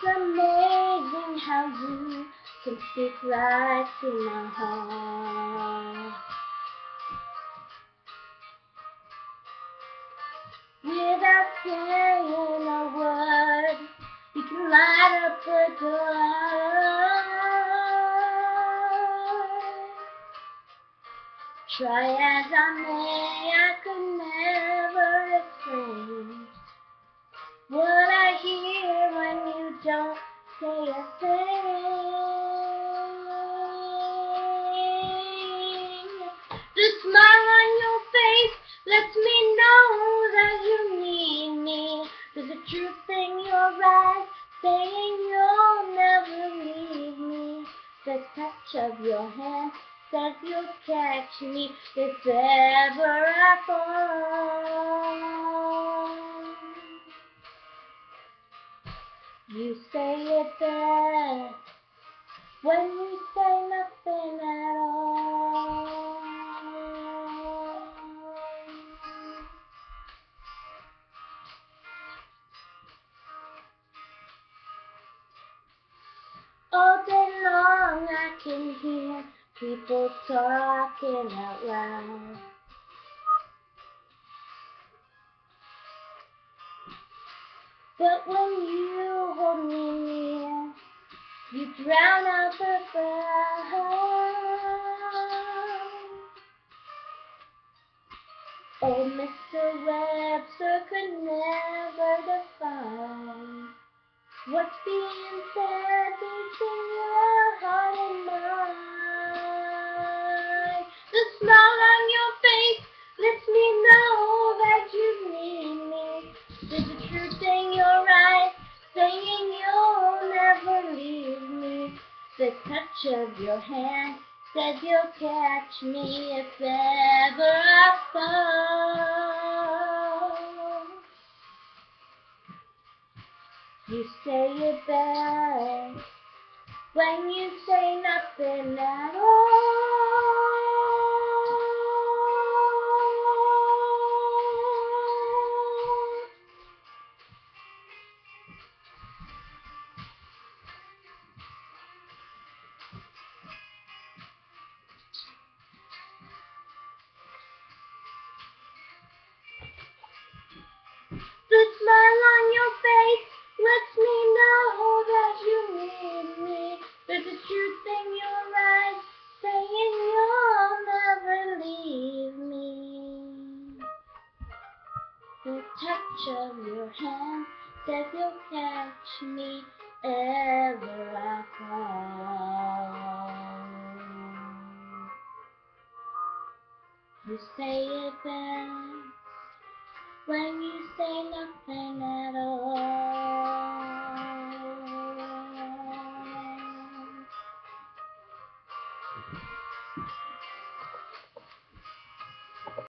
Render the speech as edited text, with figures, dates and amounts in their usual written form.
amazing how you can speak right to my heart. Without saying a word, you can light up the dark. Try as I may, I could never explain what I hear when you don't say a thing. The smile on your face lets me know that you need me. There's a truth in your eyes saying you'll never leave me. The touch of your hand says you'll catch me if ever I fall. You say it best when you say nothing at all. All day long I can hear people talking out loud. But when you hold me near, you drown out the sound. Oh, Mr. Webster could never define what's being said between your heart and mine. The smile on your face lets me know that you need me. There's a truth in your eyes saying you'll never leave me. The touch of your hand says you'll catch me if ever I fall. You say it best when you say nothing at all. The smile on your face lets me know that you need me. There's a truth in your eyes saying you'll never leave me. The touch of your hand says you'll catch me ever I fall. You say it best when you say nothing at all.